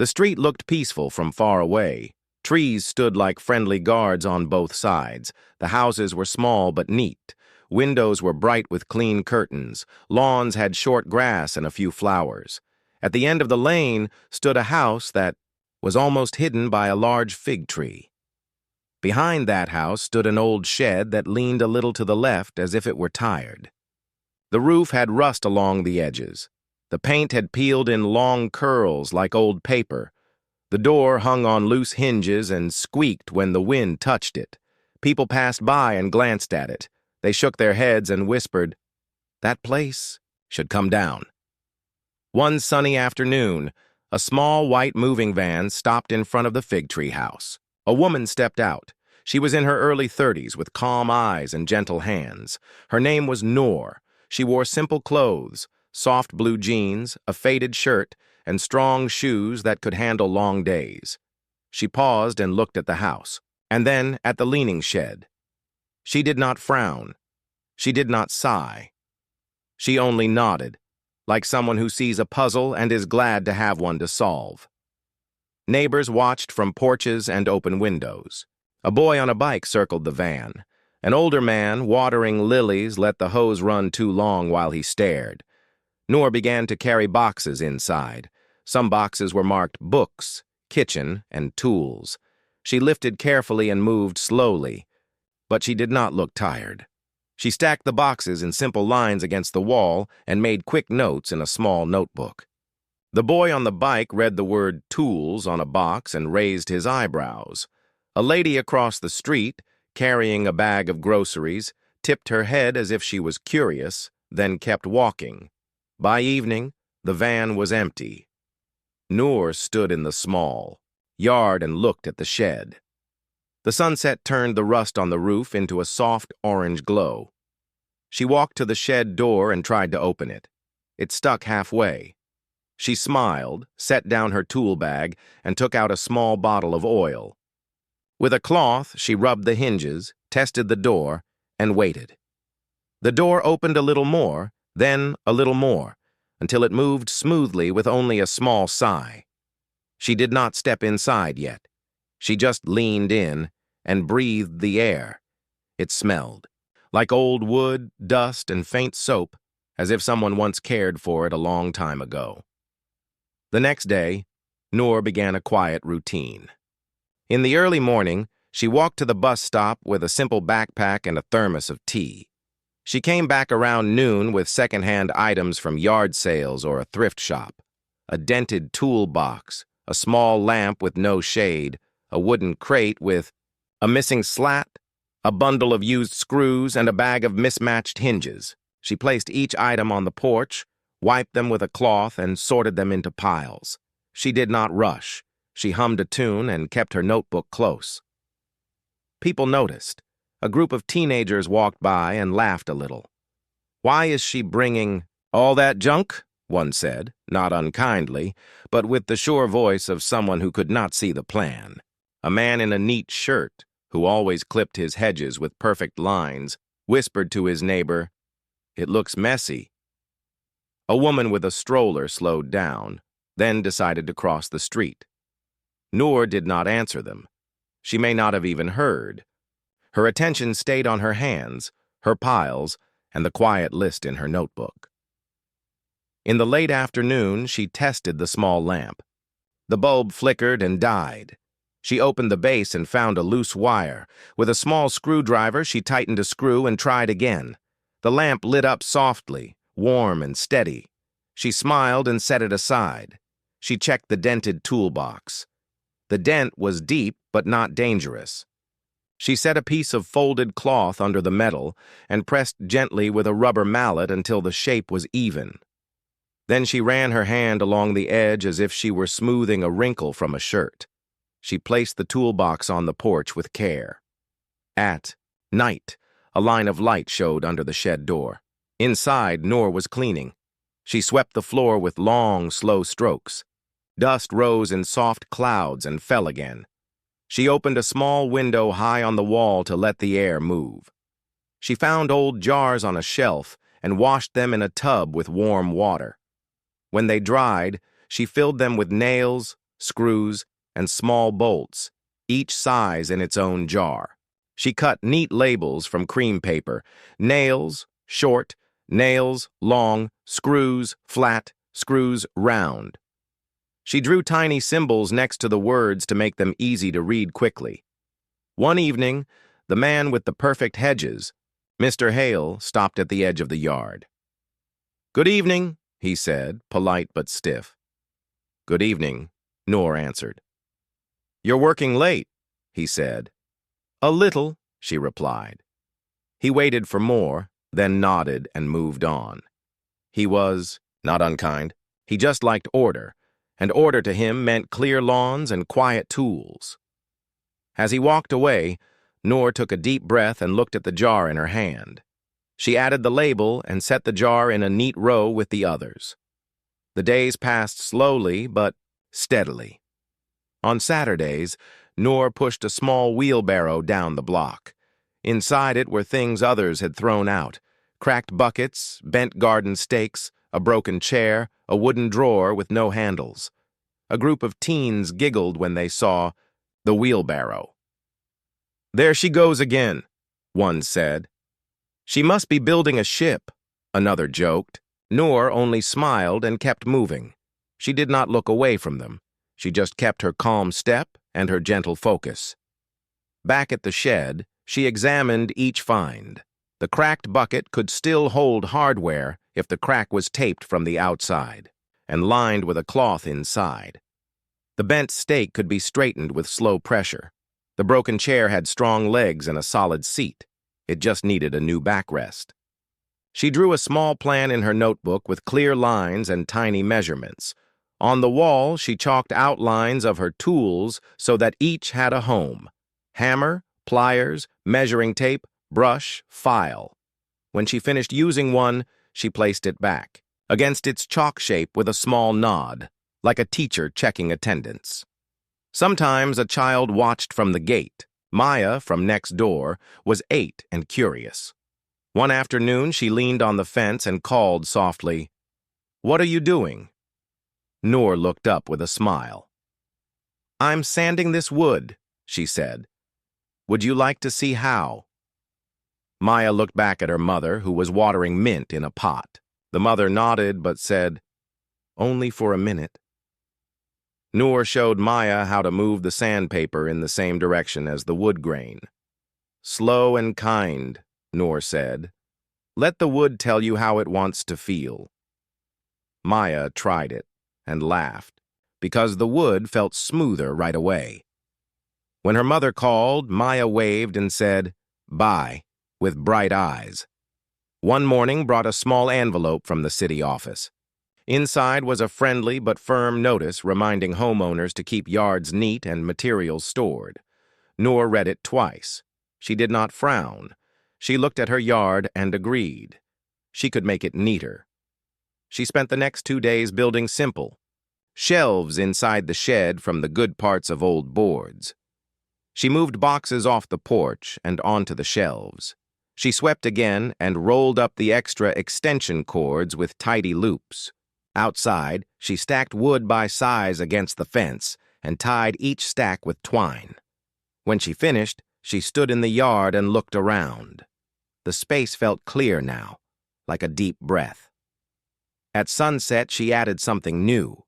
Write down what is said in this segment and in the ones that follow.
The street looked peaceful from far away. Trees stood like friendly guards on both sides. The houses were small but neat. Windows were bright with clean curtains. Lawns had short grass and a few flowers. At the end of the lane stood a house that was almost hidden by a large fig tree. Behind that house stood an old shed that leaned a little to the left as if it were tired. The roof had rust along the edges. The paint had peeled in long curls like old paper. The door hung on loose hinges and squeaked when the wind touched it. People passed by and glanced at it. They shook their heads and whispered, "That place should come down." One sunny afternoon, a small white moving van stopped in front of the fig tree house. A woman stepped out. She was in her early 30s with calm eyes and gentle hands. Her name was Noor. She wore simple clothes, soft blue jeans, a faded shirt, and strong shoes that could handle long days. She paused and looked at the house, and then at the leaning shed. She did not frown. She did not sigh. She only nodded, like someone who sees a puzzle and is glad to have one to solve. Neighbors watched from porches and open windows. A boy on a bike circled the van. An older man, watering lilies, let the hose run too long while he stared. Noor began to carry boxes inside. Some boxes were marked books, kitchen, and tools. She lifted carefully and moved slowly, but she did not look tired. She stacked the boxes in simple lines against the wall and made quick notes in a small notebook. The boy on the bike read the word tools on a box and raised his eyebrows. A lady across the street, carrying a bag of groceries, tipped her head as if she was curious, then kept walking. By evening, the van was empty. Noor stood in the small yard and looked at the shed. The sunset turned the rust on the roof into a soft orange glow. She walked to the shed door and tried to open it. It stuck halfway. She smiled, set down her tool bag, and took out a small bottle of oil. With a cloth, she rubbed the hinges, tested the door, and waited. The door opened a little more, then a little more, until it moved smoothly with only a small sigh. She did not step inside yet. She just leaned in and breathed the air. It smelled, like old wood, dust, and faint soap, as if someone once cared for it a long time ago. The next day, Noor began a quiet routine. In the early morning, she walked to the bus stop with a simple backpack and a thermos of tea. She came back around noon with second-hand items from yard sales or a thrift shop. A dented toolbox, a small lamp with no shade, a wooden crate with a missing slat, a bundle of used screws, and a bag of mismatched hinges. She placed each item on the porch, wiped them with a cloth, and sorted them into piles. She did not rush. She hummed a tune and kept her notebook close. People noticed. A group of teenagers walked by and laughed a little. "Why is she bringing all that junk?" one said, not unkindly, but with the sure voice of someone who could not see the plan. A man in a neat shirt, who always clipped his hedges with perfect lines, whispered to his neighbor, "It looks messy." A woman with a stroller slowed down, then decided to cross the street. Noor did not answer them. She may not have even heard. Her attention stayed on her hands, her piles, and the quiet list in her notebook. In the late afternoon, she tested the small lamp. The bulb flickered and died. She opened the base and found a loose wire. With a small screwdriver, she tightened a screw and tried again. The lamp lit up softly, warm and steady. She smiled and set it aside. She checked the dented toolbox. The dent was deep but not dangerous. She set a piece of folded cloth under the metal and pressed gently with a rubber mallet until the shape was even. Then she ran her hand along the edge as if she were smoothing a wrinkle from a shirt. She placed the toolbox on the porch with care. At night, a line of light showed under the shed door. Inside, Noor was cleaning. She swept the floor with long, slow strokes. Dust rose in soft clouds and fell again. She opened a small window high on the wall to let the air move. She found old jars on a shelf and washed them in a tub with warm water. When they dried, she filled them with nails, screws, and small bolts, each size in its own jar. She cut neat labels from cream paper: nails, short; nails, long; screws, flat; screws, round. She drew tiny symbols next to the words to make them easy to read quickly. One evening, the man with the perfect hedges, Mr. Hale, stopped at the edge of the yard. "Good evening," he said, polite but stiff. "Good evening," Noor answered. "You're working late," he said. "A little," she replied. He waited for more, then nodded and moved on. He was not unkind. He just liked order, and order to him meant clear lawns and quiet tools. As he walked away, Noor took a deep breath and looked at the jar in her hand. She added the label and set the jar in a neat row with the others. The days passed slowly but steadily. On Saturdays, Noor pushed a small wheelbarrow down the block. Inside it were things others had thrown out: cracked buckets, bent garden stakes, a broken chair, a wooden drawer with no handles. A group of teens giggled when they saw the wheelbarrow. "There she goes again," one said. "She must be building a ship," another joked. Noor only smiled and kept moving. She did not look away from them. She just kept her calm step and her gentle focus. Back at the shed, she examined each find. The cracked bucket could still hold hardware if the crack was taped from the outside and lined with a cloth inside. The bent stake could be straightened with slow pressure. The broken chair had strong legs and a solid seat. It just needed a new backrest. She drew a small plan in her notebook with clear lines and tiny measurements. On the wall, she chalked outlines of her tools so that each had a home: hammer, pliers, measuring tape, brush, file. When she finished using one, she placed it back, against its chalk shape with a small nod, like a teacher checking attendance. Sometimes a child watched from the gate. Maya, from next door, was 8 and curious. One afternoon, she leaned on the fence and called softly, "What are you doing?" Noor looked up with a smile. "I'm sanding this wood," she said. "Would you like to see how?" Maya looked back at her mother, who was watering mint in a pot. The mother nodded but said, "Only for a minute." Noor showed Maya how to move the sandpaper in the same direction as the wood grain. "Slow and kind," Noor said. "Let the wood tell you how it wants to feel." Maya tried it and laughed, because the wood felt smoother right away. When her mother called, Maya waved and said, "Bye," with bright eyes. One morning brought a small envelope from the city office. Inside was a friendly but firm notice reminding homeowners to keep yards neat and materials stored. Noor read it twice. She did not frown. She looked at her yard and agreed. She could make it neater. She spent the next 2 days building simple shelves inside the shed from the good parts of old boards. She moved boxes off the porch and onto the shelves. She swept again and rolled up the extra extension cords with tidy loops. Outside, she stacked wood by size against the fence and tied each stack with twine. When she finished, she stood in the yard and looked around. The space felt clear now, like a deep breath. At sunset, she added something new.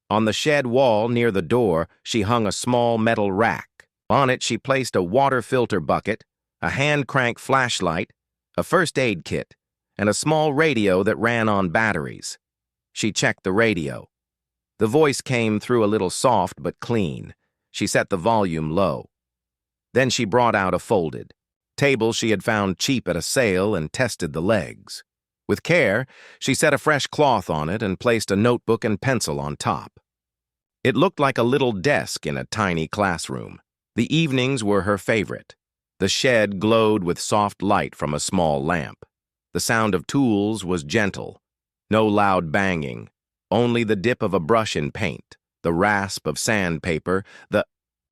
On the shed wall near the door, she hung a small metal rack. On it, she placed a water filter bucket, a hand-crank flashlight, a first aid kit, and a small radio that ran on batteries. She checked the radio. The voice came through a little soft but clean. She set the volume low. Then she brought out a folded table she had found cheap at a sale and tested the legs. With care, she set a fresh cloth on it and placed a notebook and pencil on top. It looked like a little desk in a tiny classroom. The evenings were her favorite. The shed glowed with soft light from a small lamp. The sound of tools was gentle. No loud banging, only the dip of a brush in paint, the rasp of sandpaper, the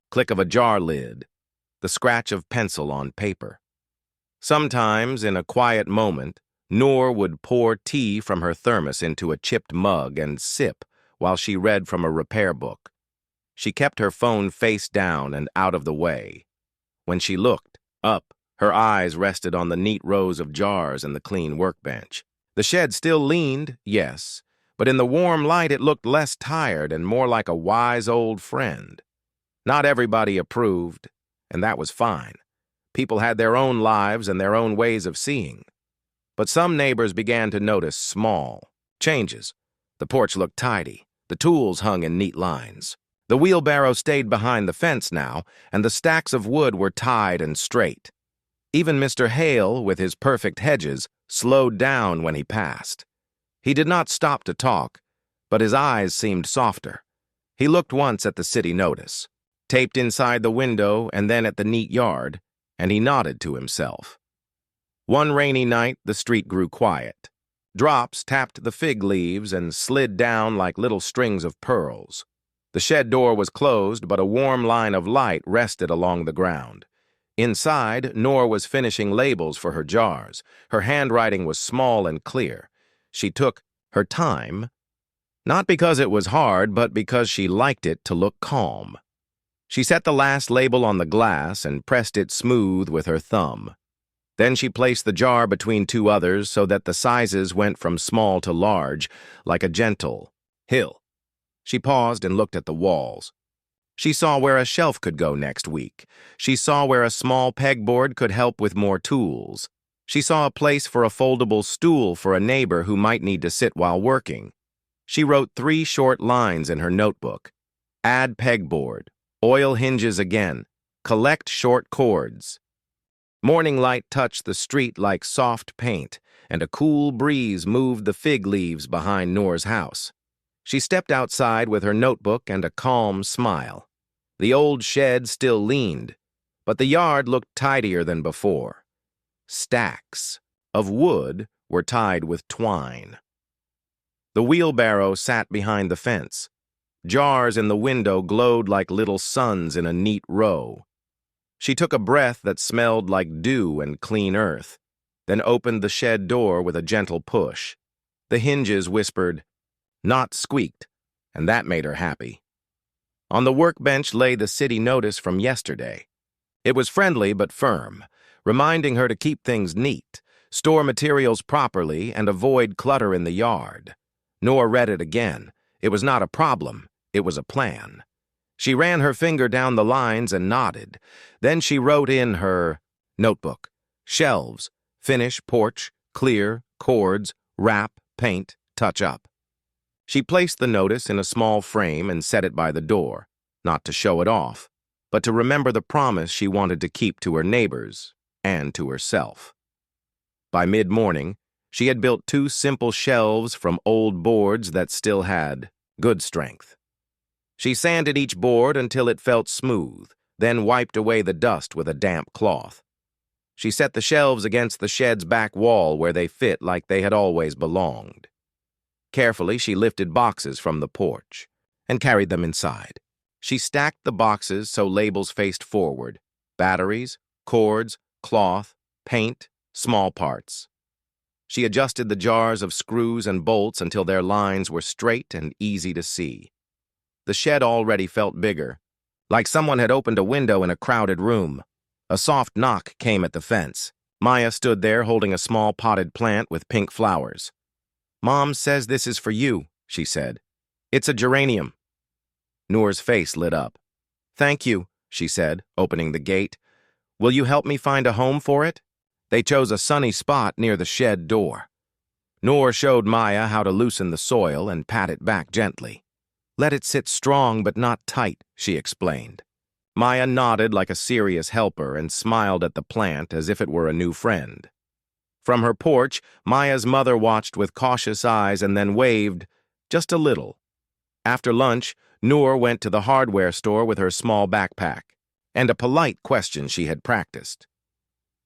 click of a jar lid, the scratch of pencil on paper. Sometimes, in a quiet moment, Noor would pour tea from her thermos into a chipped mug and sip while she read from a repair book. She kept her phone face down and out of the way. When she looked up, her eyes rested on the neat rows of jars and the clean workbench. The shed still leaned, yes, but in the warm light it looked less tired and more like a wise old friend. Not everybody approved, and that was fine. People had their own lives and their own ways of seeing. But some neighbors began to notice small changes. The porch looked tidy. The tools hung in neat lines. The wheelbarrow stayed behind the fence now, and the stacks of wood were tied and straight. Even Mr. Hale, with his perfect hedges, slowed down when he passed. He did not stop to talk, but his eyes seemed softer. He looked once at the city notice, taped inside the window and then at the neat yard, and he nodded to himself. One rainy night, the street grew quiet. Drops tapped the fig leaves and slid down like little strings of pearls. The shed door was closed, but a warm line of light rested along the ground. Inside, Nora was finishing labels for her jars. Her handwriting was small and clear. She took her time, not because it was hard, but because she liked it to look calm. She set the last label on the glass and pressed it smooth with her thumb. Then she placed the jar between two others so that the sizes went from small to large, like a gentle hill. She paused and looked at the walls. She saw where a shelf could go next week. She saw where a small pegboard could help with more tools. She saw a place for a foldable stool for a neighbor who might need to sit while working. She wrote 3 short lines in her notebook. Add pegboard. Oil hinges again. Collect short cords. Morning light touched the street like soft paint, and a cool breeze moved the fig leaves behind Noor's house. She stepped outside with her notebook and a calm smile. The old shed still leaned, but the yard looked tidier than before. Stacks of wood were tied with twine. The wheelbarrow sat behind the fence. Jars in the window glowed like little suns in a neat row. She took a breath that smelled like dew and clean earth, then opened the shed door with a gentle push. The hinges whispered, "Not squeaked," and that made her happy. On the workbench lay the city notice from yesterday. It was friendly but firm, reminding her to keep things neat, store materials properly, and avoid clutter in the yard. Noor read it again. It was not a problem, it was a plan. She ran her finger down the lines and nodded. Then she wrote in her notebook: shelves, finish, porch, clear, cords, wrap, paint, touch up. She placed the notice in a small frame and set it by the door, not to show it off, but to remember the promise she wanted to keep to her neighbors and to herself. By mid-morning, she had built 2 simple shelves from old boards that still had good strength. She sanded each board until it felt smooth, then wiped away the dust with a damp cloth. She set the shelves against the shed's back wall where they fit like they had always belonged. Carefully, she lifted boxes from the porch and carried them inside. She stacked the boxes so labels faced forward: batteries, cords, cloth, paint, small parts. She adjusted the jars of screws and bolts until their lines were straight and easy to see. The shed already felt bigger, like someone had opened a window in a crowded room. A soft knock came at the fence. Maya stood there holding a small potted plant with pink flowers. "Mom says this is for you," she said. "It's a geranium." Noor's face lit up. "Thank you," she said, opening the gate. "Will you help me find a home for it?" They chose a sunny spot near the shed door. Noor showed Maya how to loosen the soil and pat it back gently. "Let it sit strong but not tight," she explained. Maya nodded like a serious helper and smiled at the plant as if it were a new friend. From her porch, Maya's mother watched with cautious eyes and then waved, just a little. After lunch, Noor went to the hardware store with her small backpack and a polite question she had practiced.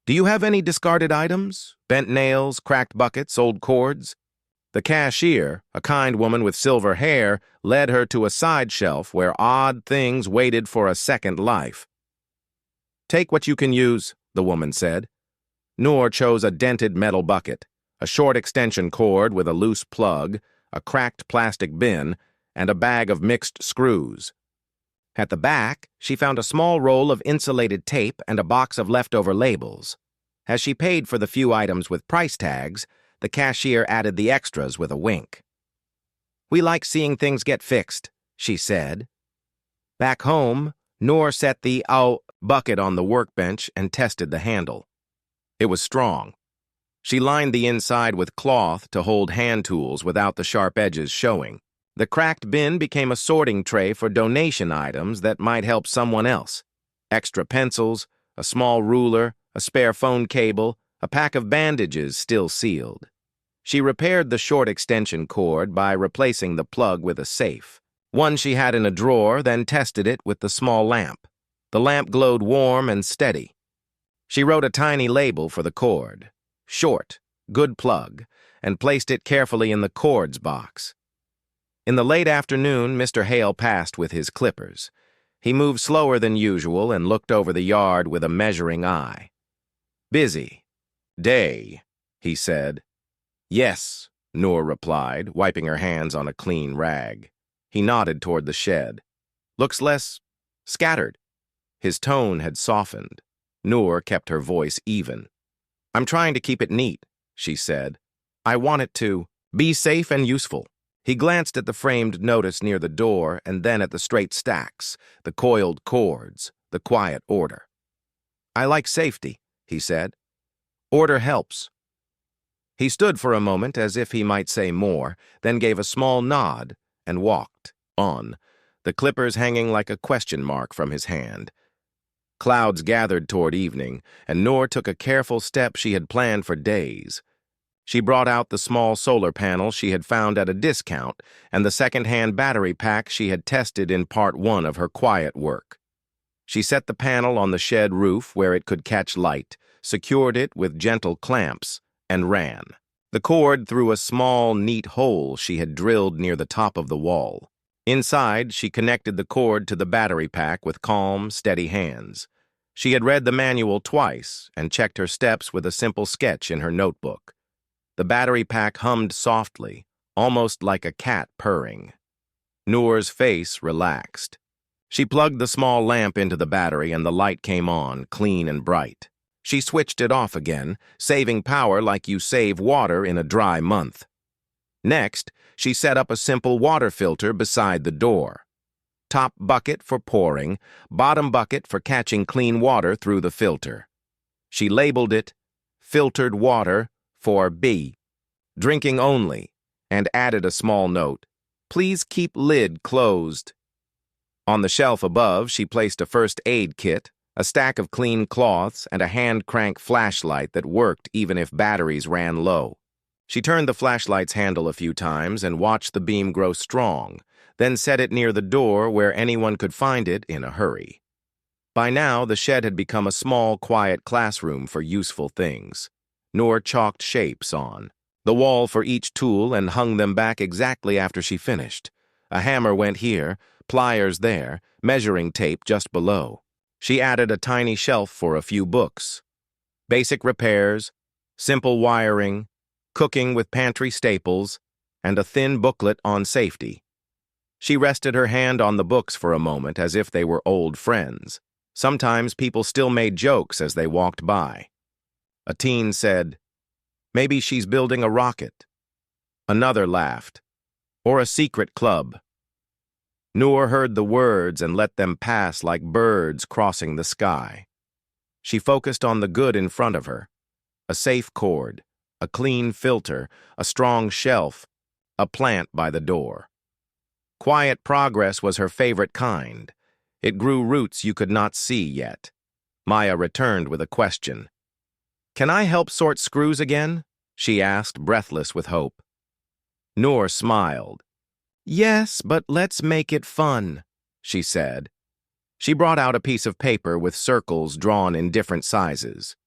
"Do you have any discarded items? Bent nails, cracked buckets, old cords?" The cashier, a kind woman with silver hair, led her to a side shelf where odd things waited for a second life. "Take what you can use," the woman said. Noor chose a dented metal bucket, a short extension cord with a loose plug, a cracked plastic bin, and a bag of mixed screws. At the back, she found a small roll of insulated tape and a box of leftover labels. As she paid for the few items with price tags, the cashier added the extras with a wink. "We like seeing things get fixed," she said. Back home, Noor set the bucket on the workbench and tested the handle. It was strong. She lined the inside with cloth to hold hand tools without the sharp edges showing. The cracked bin became a sorting tray for donation items that might help someone else. Extra pencils, a small ruler, a spare phone cable, a pack of bandages still sealed. She repaired the short extension cord by replacing the plug with a safe. One she had in a drawer, then tested it with the small lamp. The lamp glowed warm and steady. She wrote a tiny label for the cord, "Short, good plug," and placed it carefully in the cords box. In the late afternoon, Mr. Hale passed with his clippers. He moved slower than usual and looked over the yard with a measuring eye. "Busy day," he said. "Yes," Noor replied, wiping her hands on a clean rag. He nodded toward the shed. "Looks less scattered." His tone had softened. Noor kept her voice even. "I'm trying to keep it neat," she said. "I want it to be safe and useful." He glanced at the framed notice near the door and then at the straight stacks, the coiled cords, the quiet order. "I like safety," he said. "Order helps." He stood for a moment as if he might say more, then gave a small nod and walked on, the clippers hanging like a question mark from his hand. Clouds gathered toward evening, and Noor took a careful step she had planned for days. She brought out the small solar panel she had found at a discount and the second-hand battery pack she had tested in part 1 of her quiet work. She set the panel on the shed roof where it could catch light, secured it with gentle clamps, and ran the cord through a small, neat hole she had drilled near the top of the wall. Inside, she connected the cord to the battery pack with calm, steady hands. She had read the manual twice and checked her steps with a simple sketch in her notebook. The battery pack hummed softly, almost like a cat purring. Noor's face relaxed. She plugged the small lamp into the battery and the light came on, clean and bright. She switched it off again, saving power like you save water in a dry month. Next, she set up a simple water filter beside the door. Top bucket for pouring, bottom bucket for catching clean water through the filter. She labeled it "Filtered Water for B, drinking only," and added a small note, "Please keep lid closed." On the shelf above, she placed a first aid kit, a stack of clean cloths, and a hand crank flashlight that worked even if batteries ran low. She turned the flashlight's handle a few times and watched the beam grow strong, then set it near the door where anyone could find it in a hurry. By now, the shed had become a small, quiet classroom for useful things. Noor chalked shapes on the wall for each tool and hung them back exactly after she finished. A hammer went here, pliers there, measuring tape just below. She added a tiny shelf for a few books. Basic repairs, simple wiring, cooking with pantry staples, and a thin booklet on safety. She rested her hand on the books for a moment as if they were old friends. Sometimes people still made jokes as they walked by. A teen said, "Maybe she's building a rocket." Another laughed, "Or a secret club." Noor heard the words and let them pass like birds crossing the sky. She focused on the good in front of her: a safe cord, a clean filter, a strong shelf, a plant by the door. Quiet progress was her favorite kind. It grew roots you could not see yet. Maya returned with a question. "Can I help sort screws again?" she asked, breathless with hope. Noor smiled. "Yes, but let's make it fun," she said. She brought out a piece of paper with circles drawn in different sizes.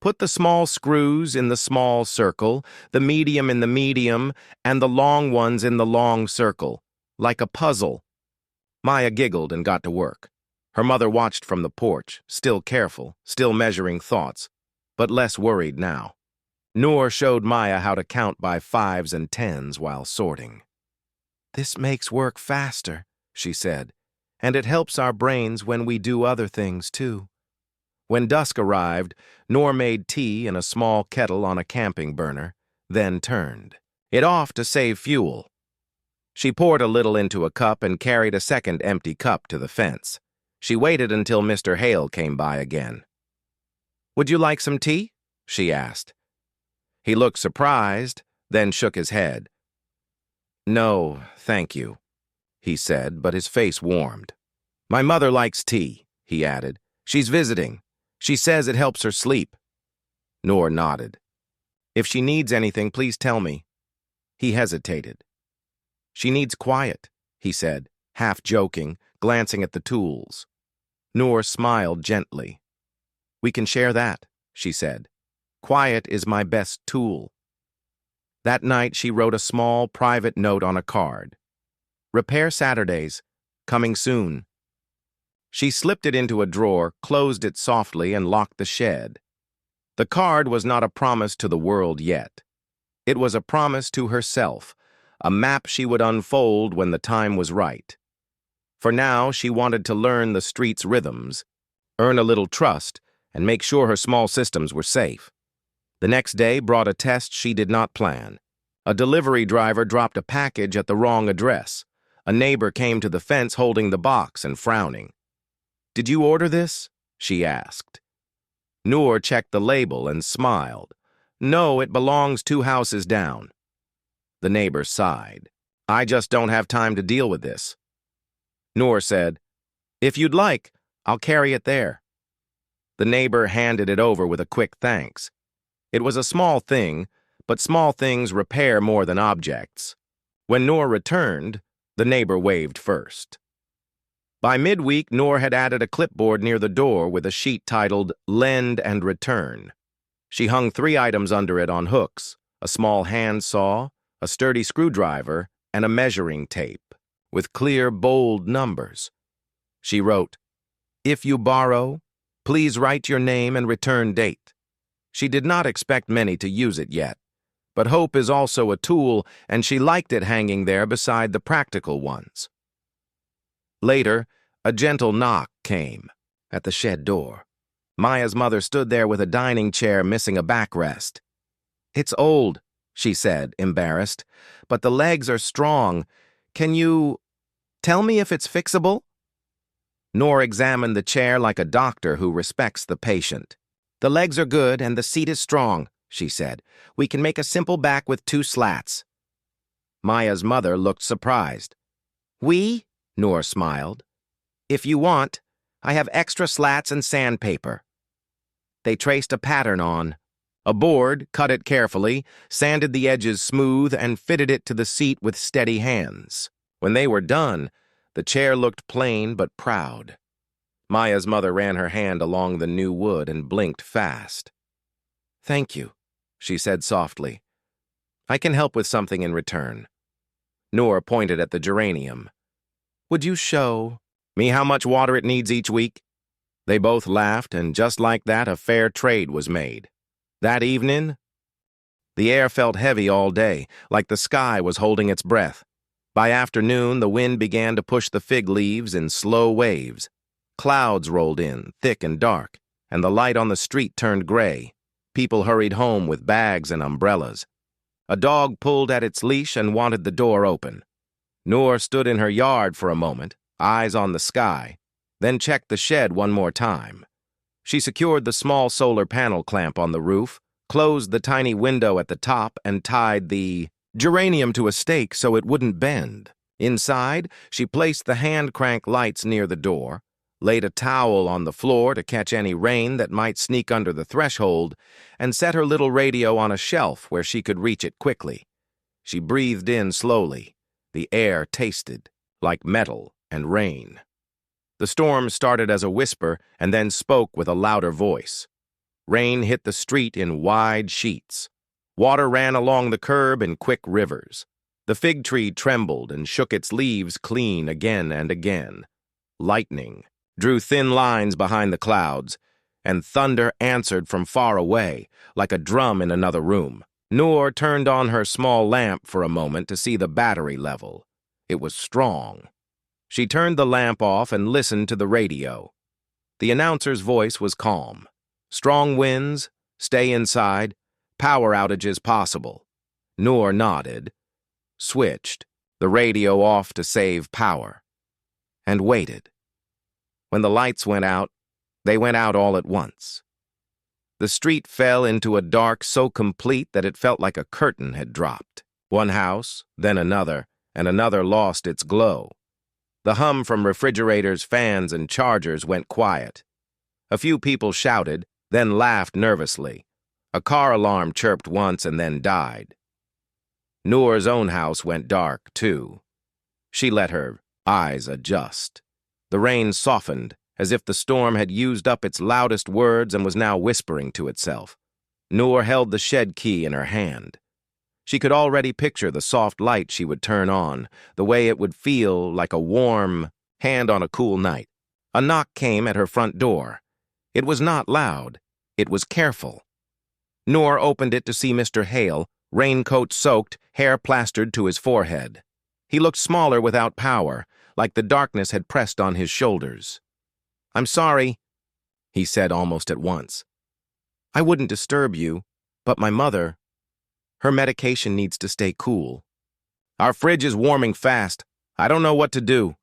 "Put the small screws in the small circle, the medium in the medium, and the long ones in the long circle, like a puzzle." Maya giggled and got to work. Her mother watched from the porch, still careful, still measuring thoughts, but less worried now. Noor showed Maya how to count by 5s and 10s while sorting. "This makes work faster," she said. and it helps our brains when we do other things, too. When dusk arrived, Noor made tea in a small kettle on a camping burner, then turned it off to save fuel. She poured a little into a cup and carried a second empty cup to the fence. She waited until Mr. Hale came by again. "Would you like some tea?" she asked. He looked surprised, then shook his head. "No, thank you," he said, but his face warmed. "My mother likes tea," he added. "She's visiting. She says it helps her sleep." Noor nodded. "If she needs anything, please tell me." He hesitated. "She needs quiet," he said, half joking, glancing at the tools. Noor smiled gently. "We can share that," she said. "Quiet is my best tool." That night she wrote a small, private note on a card. "Repair Saturdays. Coming soon." She slipped it into a drawer, closed it softly, and locked the shed. The card was not a promise to the world yet. It was a promise to herself, a map she would unfold when the time was right. For now, she wanted to learn the street's rhythms, earn a little trust, and make sure her small systems were safe. The next day brought a test she did not plan. A delivery driver dropped a package at the wrong address. A neighbor came to the fence holding the box and frowning. "Did you order this?" she asked. Noor checked the label and smiled. "No, it belongs 2 houses down." The neighbor sighed. "I just don't have time to deal with this." Noor said, "If you'd like, I'll carry it there." The neighbor handed it over with a quick thanks. It was a small thing, but small things repair more than objects. When Noor returned, the neighbor waved first. By midweek, Noor had added a clipboard near the door with a sheet titled "Lend and Return." She hung 3 items under it on hooks: a small hand saw, a sturdy screwdriver, and a measuring tape, with clear, bold numbers. She wrote, "If you borrow, please write your name and return date." She did not expect many to use it yet, but hope is also a tool, and she liked it hanging there beside the practical ones. Later, a gentle knock came at the shed door. Maya's mother stood there with a dining chair missing a backrest. "It's old," she said, embarrassed, "but the legs are strong. Can you tell me if it's fixable?" Noor examined the chair like a doctor who respects the patient. "The legs are good and the seat is strong," she said. "We can make a simple back with 2 slats." Maya's mother looked surprised. "We?" Noor smiled. "If you want, I have extra slats and sandpaper." They traced a pattern on a board, cut it carefully, sanded the edges smooth, and fitted it to the seat with steady hands. When they were done, the chair looked plain but proud. Maya's mother ran her hand along the new wood and blinked fast. "Thank you," she said softly. "I can help with something in return." Noor pointed at the geranium. "Would you show me how much water it needs each week?" They both laughed, and just like that, a fair trade was made. That evening, the air felt heavy all day, like the sky was holding its breath. By afternoon, the wind began to push the fig leaves in slow waves. Clouds rolled in, thick and dark, and the light on the street turned gray. People hurried home with bags and umbrellas. A dog pulled at its leash and wanted the door open. Noor stood in her yard for a moment, eyes on the sky, then checked the shed one more time. She secured the small solar panel clamp on the roof, closed the tiny window at the top, and tied the geranium to a stake so it wouldn't bend. Inside, she placed the hand crank lights near the door, laid a towel on the floor to catch any rain that might sneak under the threshold, and set her little radio on a shelf where she could reach it quickly. She breathed in slowly. The air tasted like metal and rain. The storm started as a whisper and then spoke with a louder voice. Rain hit the street in wide sheets. Water ran along the curb in quick rivers. The fig tree trembled and shook its leaves clean again and again. Lightning drew thin lines behind the clouds, and thunder answered from far away, like a drum in another room. Noor turned on her small lamp for a moment to see the battery level. It was strong. She turned the lamp off and listened to the radio. The announcer's voice was calm. Strong winds, stay inside, power outages possible. Noor nodded, switched the radio off to save power, and waited. When the lights went out, they went out all at once. The street fell into a dark so complete that it felt like a curtain had dropped. One house, then another, and another lost its glow. The hum from refrigerators, fans, and chargers went quiet. A few people shouted, then laughed nervously. A car alarm chirped once and then died. Noor's own house went dark, too. She let her eyes adjust. The rain softened, as if the storm had used up its loudest words and was now whispering to itself. Noor held the shed key in her hand. She could already picture the soft light she would turn on, the way it would feel like a warm hand on a cool night. A knock came at her front door. It was not loud. It was careful. Noor opened it to see Mr. Hale, raincoat soaked, hair plastered to his forehead. He looked smaller without power, like the darkness had pressed on his shoulders. "I'm sorry," he said almost at once. "I wouldn't disturb you, but my mother, her medication needs to stay cool. Our fridge is warming fast. I don't know what to do."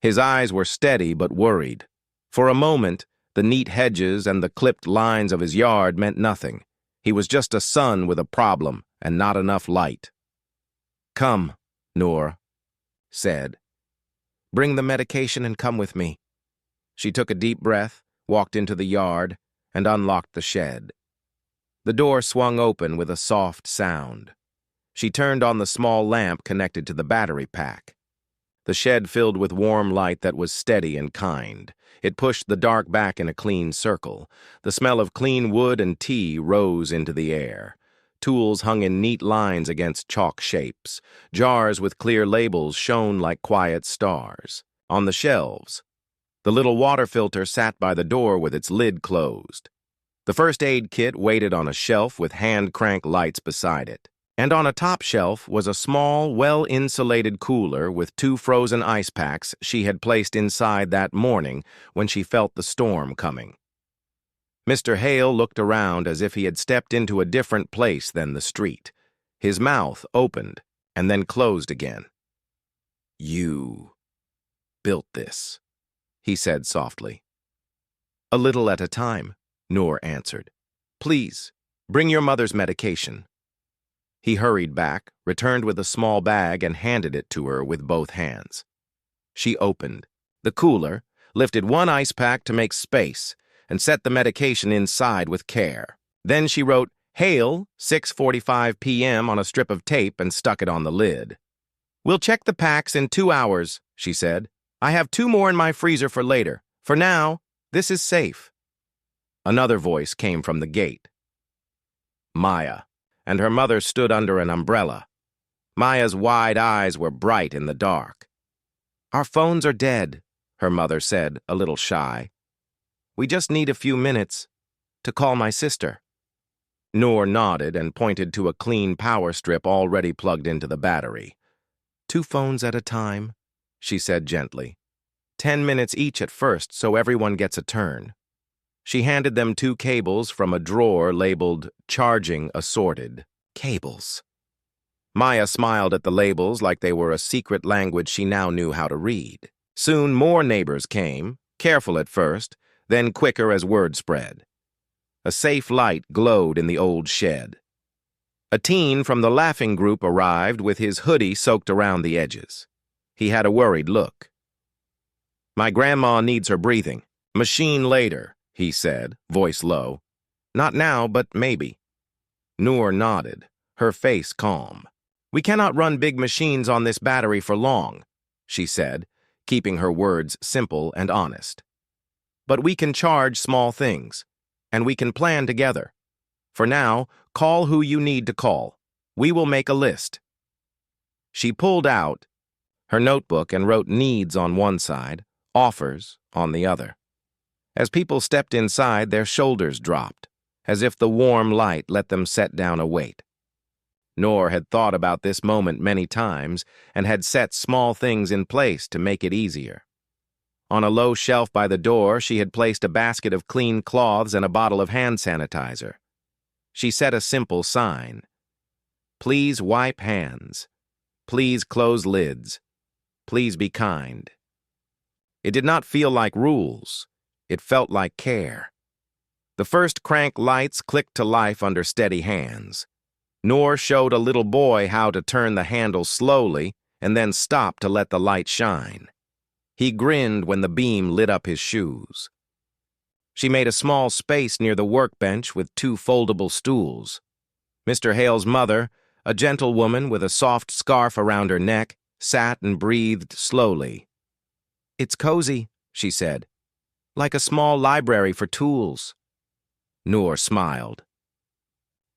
His eyes were steady but worried. For a moment, the neat hedges and the clipped lines of his yard meant nothing. He was just a son with a problem and not enough light. "Come," Noor said. "Bring the medication and come with me." She took a deep breath, walked into the yard, and unlocked the shed. The door swung open with a soft sound. She turned on the small lamp connected to the battery pack. The shed filled with warm light that was steady and kind. It pushed the dark back in a clean circle. The smell of clean wood and tea rose into the air. Tools hung in neat lines against chalk shapes. Jars with clear labels shone like quiet stars. On the shelves, the little water filter sat by the door with its lid closed. The first aid kit waited on a shelf with hand crank lights beside it. And on a top shelf was a small, well-insulated cooler with 2 frozen ice packs she had placed inside that morning when she felt the storm coming. Mr. Hale looked around as if he had stepped into a different place than the street. His mouth opened and then closed again. "You built this," he said softly. "A little at a time," Noor answered. "Please, bring your mother's medication." He hurried back, returned with a small bag, and handed it to her with both hands. She opened the cooler, lifted 1 ice pack to make space, and set the medication inside with care. Then she wrote, "Hale, 6:45 p.m. on a strip of tape and stuck it on the lid. "We'll check the packs in 2 hours," she said. "I have 2 more in my freezer for later. For now, this is safe." Another voice came from the gate. Maya, and her mother stood under an umbrella. Maya's wide eyes were bright in the dark. "Our phones are dead," her mother said, a little shy. "We just need a few minutes to call my sister." Noor nodded and pointed to a clean power strip already plugged into the battery. "2 phones at a time," she said gently. 10 minutes each at first so everyone gets a turn. She handed them 2 cables from a drawer labeled "Charging Assorted." Cables. Maya smiled at the labels like they were a secret language she now knew how to read. Soon more neighbors came, careful at first, then quicker as word spread. A safe light glowed in the old shed. A teen from the laughing group arrived with his hoodie soaked around the edges. He had a worried look. "My grandma needs her breathing. Machine later," he said, voice low. "Not now, but maybe." Noor nodded, her face calm. "We cannot run big machines on this battery for long," she said, keeping her words simple and honest. "But we can charge small things, and we can plan together. For now, call who you need to call. We will make a list." She pulled out her notebook and wrote needs on one side, offers on the other. As people stepped inside, their shoulders dropped, as if the warm light let them set down a weight. Noor had thought about this moment many times and had set small things in place to make it easier. On a low shelf by the door, she had placed a basket of clean cloths and a bottle of hand sanitizer. She set a simple sign. Please wipe hands. Please close lids. Please be kind. It did not feel like rules. It felt like care. The first crank lights clicked to life under steady hands. Noor showed a little boy how to turn the handle slowly and then stop to let the light shine. He grinned when the beam lit up his shoes. She made a small space near the workbench with 2 foldable stools. Mr. Hale's mother, a gentle woman with a soft scarf around her neck, sat and breathed slowly. "It's cozy," she said, "like a small library for tools." Noor smiled.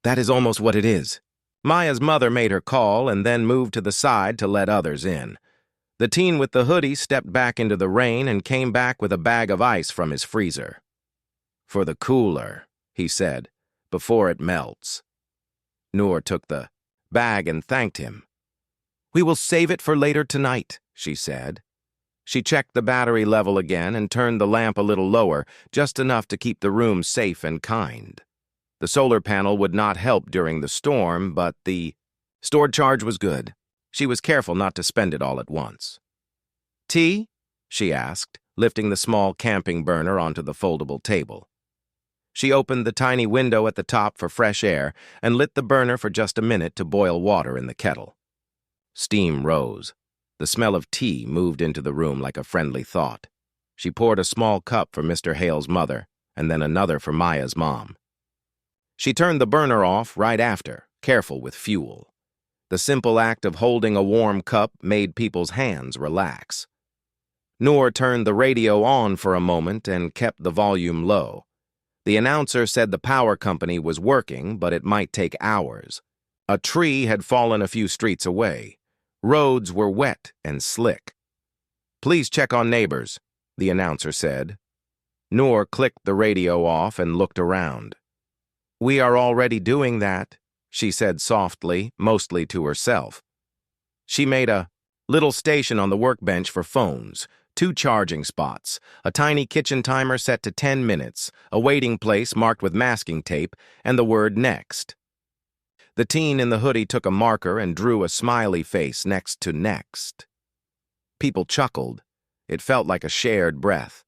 "That is almost what it is." Maya's mother made her call and then moved to the side to let others in. The teen with the hoodie stepped back into the rain and came back with a bag of ice from his freezer. "For the cooler," he said, "before it melts." Noor took the bag and thanked him. "We will save it for later tonight," she said. She checked the battery level again and turned the lamp a little lower, just enough to keep the room safe and kind. The solar panel would not help during the storm, but the stored charge was good. She was careful not to spend it all at once. "Tea?" she asked, lifting the small camping burner onto the foldable table. She opened the tiny window at the top for fresh air and lit the burner for just a minute to boil water in the kettle. Steam rose. The smell of tea moved into the room like a friendly thought. She poured a small cup for Mr. Hale's mother and then another for Maya's mom. She turned the burner off right after, careful with fuel. The simple act of holding a warm cup made people's hands relax. Noor turned the radio on for a moment and kept the volume low. The announcer said the power company was working, but it might take hours. A tree had fallen a few streets away. Roads were wet and slick. "Please check on neighbors," the announcer said. Noor clicked the radio off and looked around. "We are already doing that," she said softly, mostly to herself. She made a little station on the workbench for phones, 2 charging spots, a tiny kitchen timer set to 10 minutes, a waiting place marked with masking tape, and the word next. The teen in the hoodie took a marker and drew a smiley face next to next. People chuckled. It felt like a shared breath.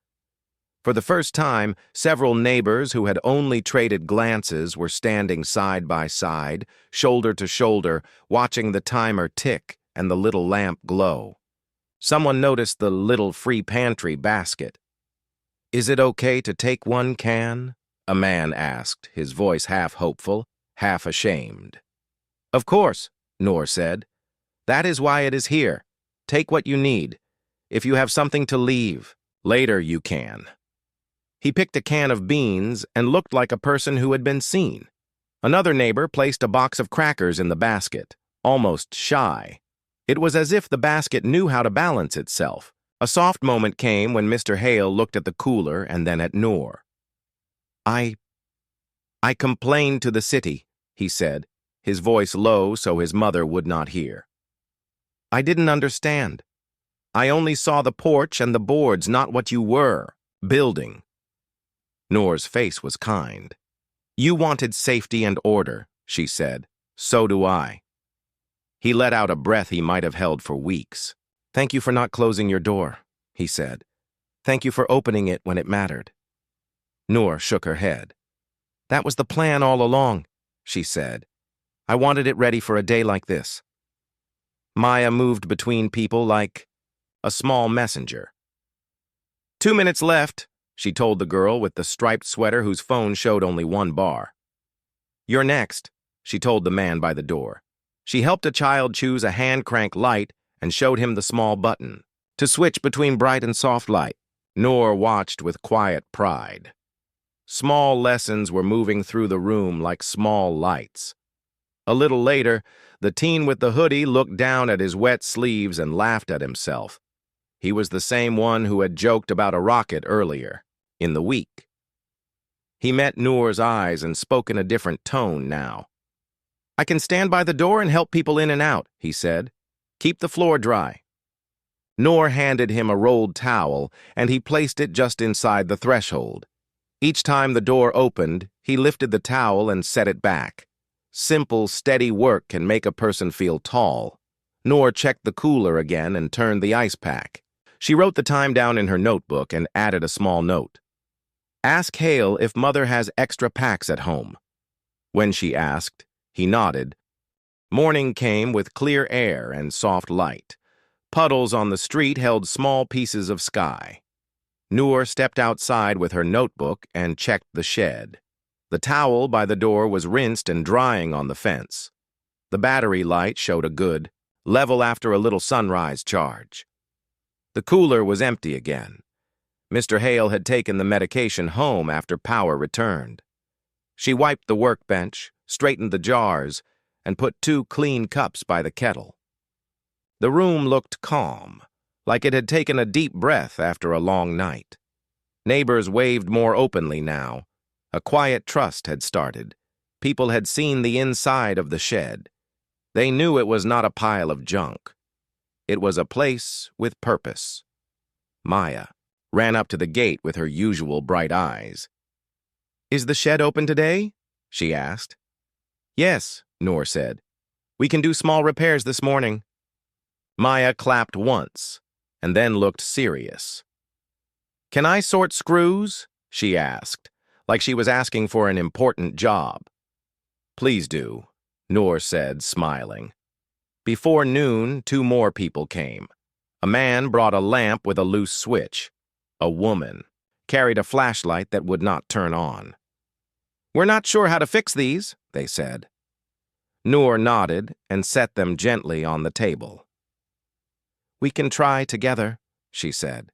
For the first time, several neighbors who had only traded glances were standing side by side, shoulder to shoulder, watching the timer tick and the little lamp glow. Someone noticed the little free pantry basket. "Is it okay to take 1 can?" a man asked, his voice half hopeful, half ashamed. "Of course," Noor said. "That is why it is here. Take what you need. If you have something to leave, later you can." He picked a can of beans and looked like a person who had been seen. Another neighbor placed a box of crackers in the basket, almost shy. It was as if the basket knew how to balance itself. A soft moment came when Mr. Hale looked at the cooler and then at Noor. I complained to the city," he said, his voice low so his mother would not hear. "I didn't understand. I only saw the porch and the boards, not what you were building." Noor's face was kind. "You wanted safety and order," she said. "So do I." He let out a breath he might have held for weeks. "Thank you for not closing your door," he said. "Thank you for opening it when it mattered." Noor shook her head. "That was the plan all along," she said. "I wanted it ready for a day like this." Maya moved between people like a small messenger. 2 minutes left, she told the girl with the striped sweater whose phone showed only 1 bar. "You're next," she told the man by the door. She helped a child choose a hand-crank light and showed him the small button to switch between bright and soft light. Noor watched with quiet pride. Small lessons were moving through the room like small lights. A little later, the teen with the hoodie looked down at his wet sleeves and laughed at himself. He was the same one who had joked about a rocket earlier, in the week. He met Noor's eyes and spoke in a different tone now. I can stand by the door and help people in and out, he said. Keep the floor dry. Noor handed him a rolled towel, and he placed it just inside the threshold. Each time the door opened, he lifted the towel and set it back. Simple, steady work can make a person feel tall. Noor checked the cooler again and turned the ice pack. She wrote the time down in her notebook and added a small note. Ask Hale if Mother has extra packs at home. When she asked, he nodded. Morning came with clear air and soft light. Puddles on the street held small pieces of sky. Noor stepped outside with her notebook and checked the shed. The towel by the door was rinsed and drying on the fence. The battery light showed a good, level after a little sunrise charge. The cooler was empty again. Mr. Hale had taken the medication home after power returned. She wiped the workbench, straightened the jars, and put 2 clean cups by the kettle. The room looked calm, like it had taken a deep breath after a long night. Neighbors waved more openly now. A quiet trust had started. People had seen the inside of the shed. They knew it was not a pile of junk. It was a place with purpose. Maya ran up to the gate with her usual bright eyes. Is the shed open today? She asked. Yes, Noor said. We can do small repairs this morning. Maya clapped once, and then looked serious. Can I sort screws? She asked, like she was asking for an important job. Please do, Noor said, smiling. Before noon, 2 more people came. A man brought a lamp with a loose switch. A woman carried a flashlight that would not turn on. We're not sure how to fix these, they said. Noor nodded and set them gently on the table. We can try together, she said.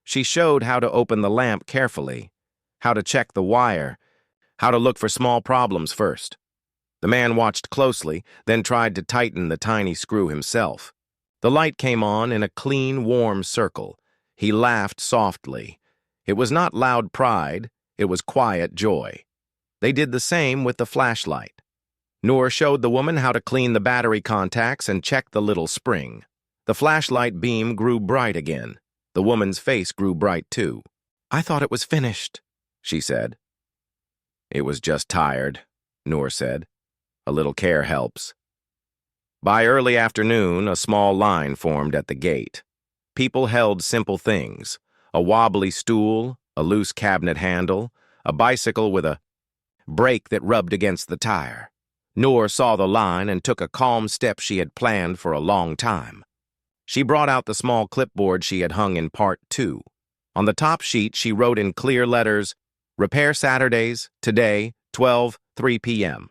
She showed how to open the lamp carefully, how to check the wire, how to look for small problems first. The man watched closely, then tried to tighten the tiny screw himself. The light came on in a clean, warm circle. He laughed softly. It was not loud pride, it was quiet joy. They did the same with the flashlight. Noor showed the woman how to clean the battery contacts and check the little spring. The flashlight beam grew bright again. The woman's face grew bright too. I thought it was finished, she said. It was just tired, Noor said. A little care helps. By early afternoon, a small line formed at the gate. People held simple things: a wobbly stool, a loose cabinet handle, a bicycle with a brake that rubbed against the tire. Noor saw the line and took a calm step she had planned for a long time. She brought out the small clipboard she had hung in Part 2. On the top sheet, she wrote in clear letters, Repair Saturdays, today, 3 p.m.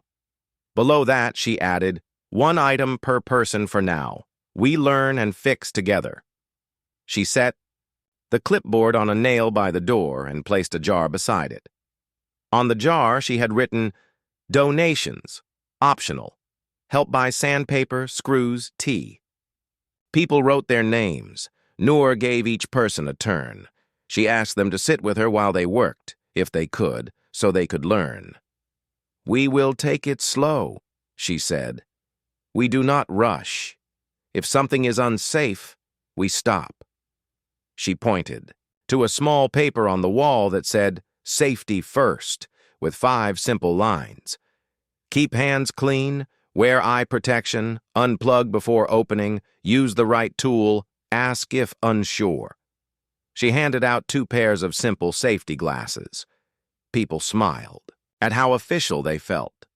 Below that, she added, 1 item per person for now. We learn and fix together. She set the clipboard on a nail by the door and placed a jar beside it. On the jar, she had written, Donations, optional. Help buy sandpaper, screws, tea. People wrote their names. Noor gave each person a turn. She asked them to sit with her while they worked, if they could, so they could learn. We will take it slow, she said. We do not rush. If something is unsafe, we stop. She pointed to a small paper on the wall that said, Safety first, with 5 simple lines. Keep hands clean, wear eye protection, unplug before opening, use the right tool, ask if unsure. She handed out 2 pairs of simple safety glasses. People smiled at how official they felt.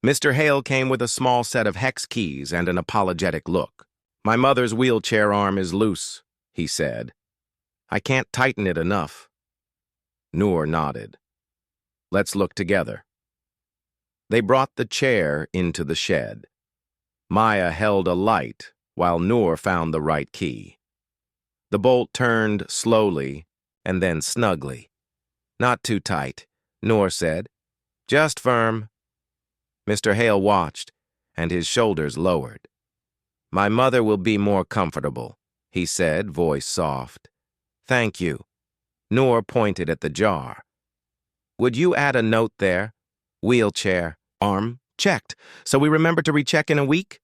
Mr. Hale came with a small set of hex keys and an apologetic look. My mother's wheelchair arm is loose, he said. I can't tighten it enough. Noor nodded. Let's look together. They brought the chair into the shed. Maya held a light while Noor found the right key. The bolt turned slowly and then snugly. Not too tight, Noor said. Just firm. Mr. Hale watched, and his shoulders lowered. My mother will be more comfortable, he said, voice soft. Thank you. Noor pointed at the jar. Would you add a note there? Wheelchair, arm, Checked. So we remember to recheck in a week?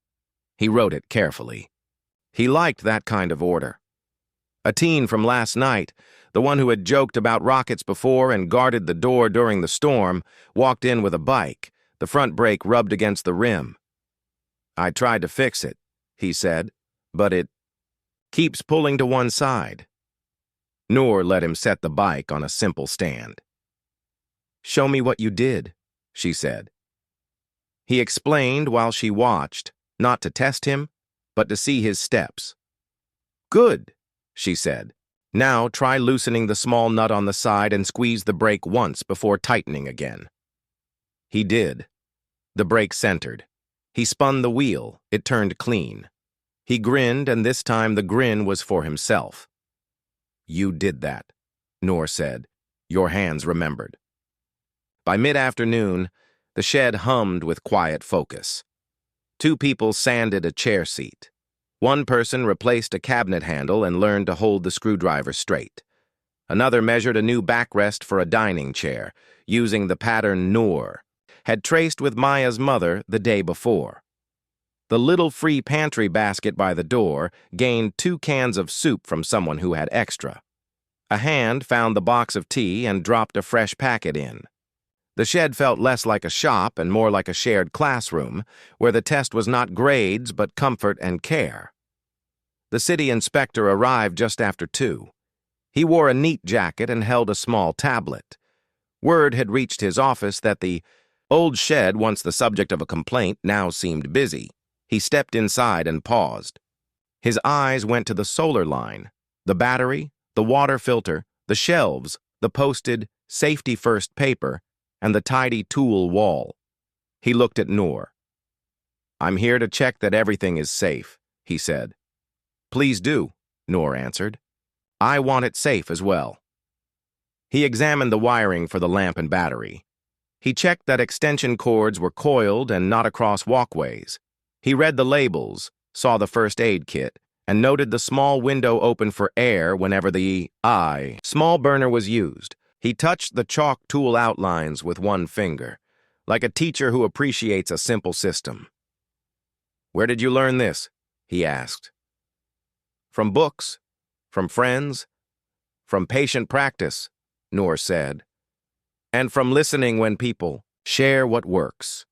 He wrote it carefully. He liked that kind of order. A teen from last night, the one who had joked about rockets before and guarded the door during the storm, walked in with a bike, the front brake rubbed against the rim. I tried to fix it, he said, but it keeps pulling to one side. Noor let him set the bike on a simple stand. Show me what you did, she said. He explained while she watched, not to test him, but to see his steps. Good, she said. Now try loosening the small nut on the side and squeeze the brake once before tightening again. He did. The brake centered. He spun the wheel. It turned clean. He grinned, and this time the grin was for himself. You did that, Noor said. Your hands remembered. By mid-afternoon, the shed hummed with quiet focus. 2 people sanded a chair seat. One person replaced a cabinet handle and learned to hold the screwdriver straight. Another measured a new backrest for a dining chair, using the pattern Noor had traced with Maya's mother the day before. The little free pantry basket by the door gained 2 cans of soup from someone who had extra. A hand found the box of tea and dropped a fresh packet in. The shed felt less like a shop and more like a shared classroom, where the test was not grades but comfort and care. The city inspector arrived just after 2. He wore a neat jacket and held a small tablet. Word had reached his office that the old shed, once the subject of a complaint, now seemed busy. He stepped inside and paused. His eyes went to the solar line, the battery, the water filter, the shelves, the posted safety first paper, and the tidy tool wall. He looked at Noor. I'm here to check that everything is safe, he said. Please do, Noor answered. I want it safe as well. He examined the wiring for the lamp and battery. He checked that extension cords were coiled and not across walkways. He read the labels, saw the first aid kit, and noted the small window open for air whenever the small burner was used. He touched the chalk tool outlines with one finger, like a teacher who appreciates a simple system. Where did you learn this? He asked. From books, from friends, from patient practice, Noor said, and from listening when people share what works.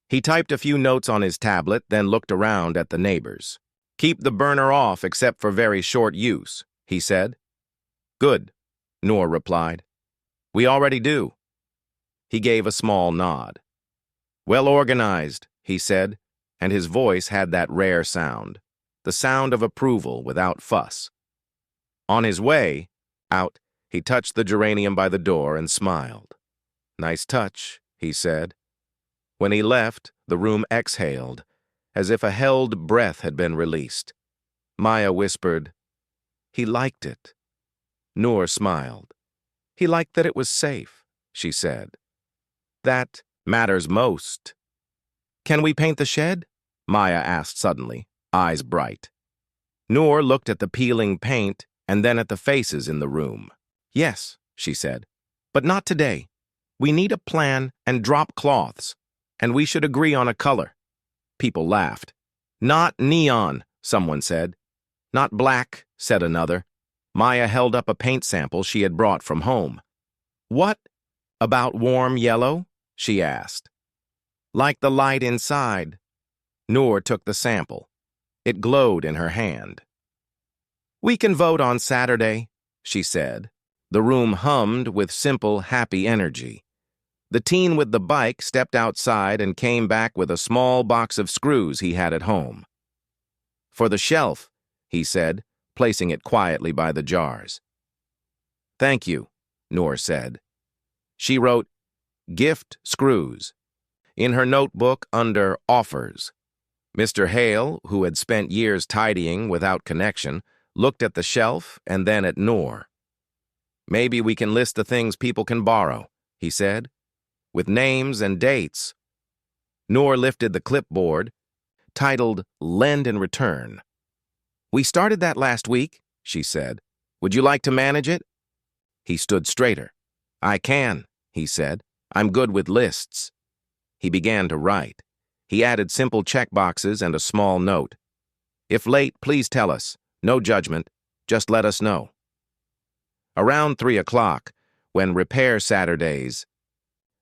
He typed a few notes on his tablet, then looked around at the neighbors. Keep the burner off except for very short use, he said. Good, Noor replied. We already do. He gave a small nod. Well organized, he said, and his voice had that rare sound, the sound of approval without fuss. On his way out, he touched the geranium by the door and smiled. Nice touch, he said. When he left, the room exhaled, as if a held breath had been released. Maya whispered, He liked it. Noor smiled. He liked that it was safe, she said. That matters most. Can we paint the shed? Maya asked suddenly, eyes bright. Noor looked at the peeling paint and then at the faces in the room. Yes, she said, but not today. We need a plan and drop cloths, and we should agree on a color. People laughed. Not neon, someone said. Not black, said another. Maya held up a paint sample she had brought from home. What about warm yellow? She asked. Like the light inside. Noor took the sample. It glowed in her hand. We can vote on Saturday, she said. The room hummed with simple, happy energy. The teen with the bike stepped outside and came back with a small box of screws he had at home. For the shelf, he said, placing it quietly by the jars. Thank you, Noor said. She wrote, Gift screws, in her notebook under Offers. Mr. Hale, who had spent years tidying without connection, looked at the shelf and then at Noor. Maybe we can list the things people can borrow, he said, with names and dates. Noor lifted the clipboard, titled Lend and Return. We started that last week, she said. Would you like to manage it? He stood straighter. I can, he said. I'm good with lists. He began to write. He added simple checkboxes and a small note. If late, please tell us. No judgment. Just let us know. Around 3 o'clock, when repair Saturdays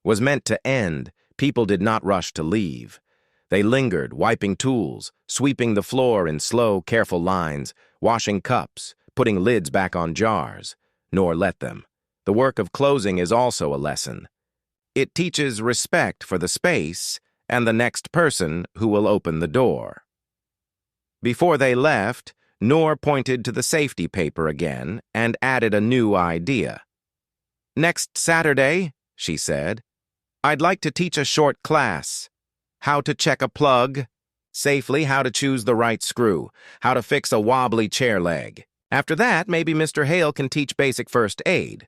was meant to end, people did not rush to leave. They lingered, wiping tools, sweeping the floor in slow, careful lines, washing cups, putting lids back on jars. Nor let them. The work of closing is also a lesson. It teaches respect for the space and the next person who will open the door. Before they left, Noor pointed to the safety paper again and added a new idea. Next Saturday, she said, I'd like to teach a short class. How to check a plug safely, how to choose the right screw, how to fix a wobbly chair leg. After that, maybe Mr. Hale can teach basic first aid.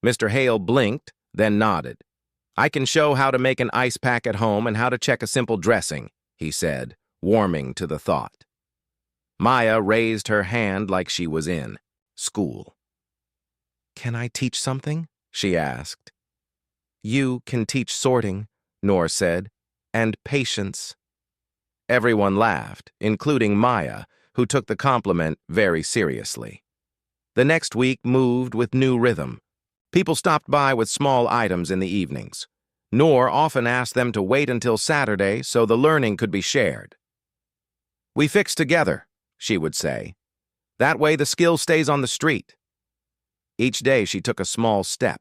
Mr. Hale blinked, then nodded. I can show how to make an ice pack at home and how to check a simple dressing, he said, warming to the thought. Maya raised her hand like she was in school. Can I teach something? She asked. You can teach sorting, Noor said, and patience. Everyone laughed, including Maya, who took the compliment very seriously. The next week moved with new rhythm. People stopped by with small items in the evenings. Noor often asked them to wait until Saturday so the learning could be shared. We fix together, she would say. That way the skill stays on the street. Each day she took a small step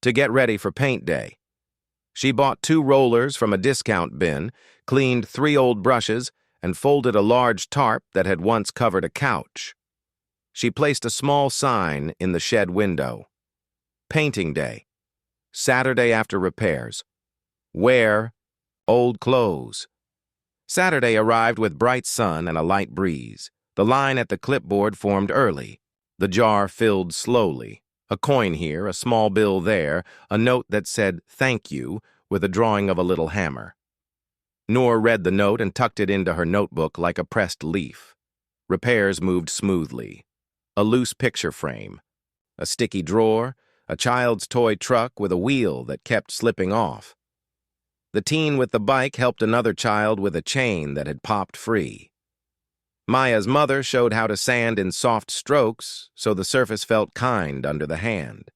to get ready for paint day. She bought 2 rollers from a discount bin, cleaned 3 old brushes, and folded a large tarp that had once covered a couch. She placed a small sign in the shed window. Painting day. Saturday after repairs. Wear old clothes. Saturday arrived with bright sun and a light breeze. The line at the clipboard formed early. The jar filled slowly. A coin here, a small bill there, a note that said, "Thank you," with a drawing of a little hammer. Noor read the note and tucked it into her notebook like a pressed leaf. Repairs moved smoothly. A loose picture frame. A sticky drawer. A child's toy truck with a wheel that kept slipping off. The teen with the bike helped another child with a chain that had popped free. Maya's mother showed how to sand in soft strokes so the surface felt kind under the hand.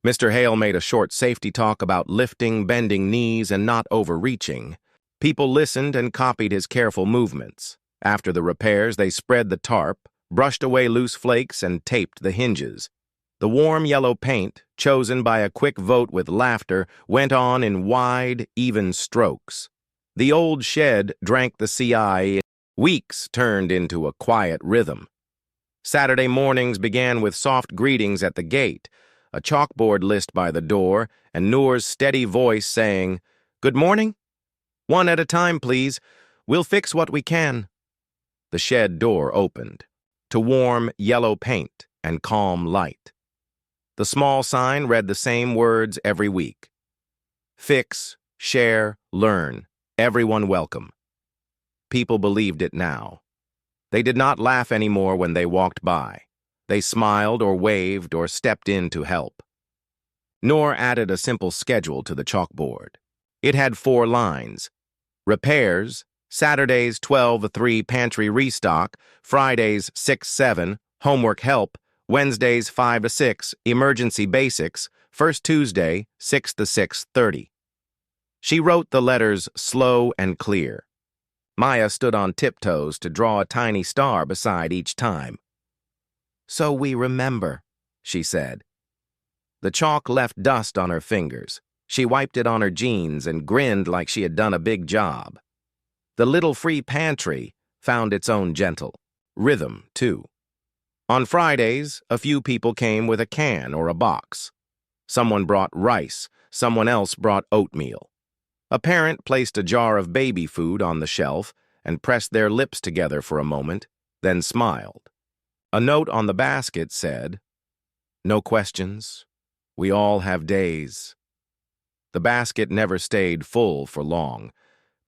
Mr. Hale made a short safety talk about lifting, bending knees, and not overreaching. People listened and copied his careful movements. After the repairs, they spread the tarp, brushed away loose flakes, and taped the hinges. The warm yellow paint, chosen by a quick vote with laughter, went on in wide, even strokes. The old shed drank the CI. Weeks turned into a quiet rhythm. Saturday mornings began with soft greetings at the gate, a chalkboard list by the door, and Noor's steady voice saying, "Good morning? One at a time, please. We'll fix what we can." The shed door opened, to warm yellow paint and calm light. The small sign read the same words every week. Fix, share, learn. Everyone welcome. People believed it now. They did not laugh anymore when they walked by. They smiled or waved or stepped in to help. Noor added a simple schedule to the chalkboard. It had 4 lines. Repairs, Saturdays 12-3 pantry restock, Fridays 6-7, homework help, Wednesdays 5-6, emergency basics, first Tuesday 6-6:30. She wrote the letters slow and clear. Maya stood on tiptoes to draw a tiny star beside each time. "So we remember," she said. The chalk left dust on her fingers. She wiped it on her jeans and grinned like she had done a big job. The little free pantry found its own gentle rhythm, too. On Fridays, a few people came with a can or a box. Someone brought rice, someone else brought oatmeal. A parent placed a jar of baby food on the shelf and pressed their lips together for a moment, then smiled. A note on the basket said, "No questions. We all have days." The basket never stayed full for long,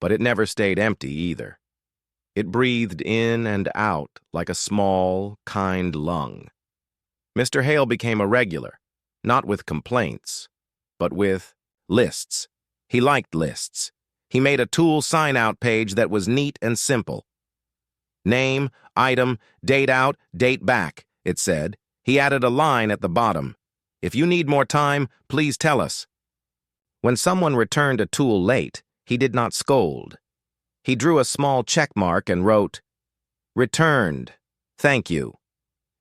but it never stayed empty either. It breathed in and out like a small, kind lung. Mr. Hale became a regular, not with complaints, but with lists. He liked lists. He made a tool sign-out page that was neat and simple. Name, item, date out, date back, it said. He added a line at the bottom. If you need more time, please tell us. When someone returned a tool late, he did not scold. He drew a small check mark and wrote, "Returned. Thank you."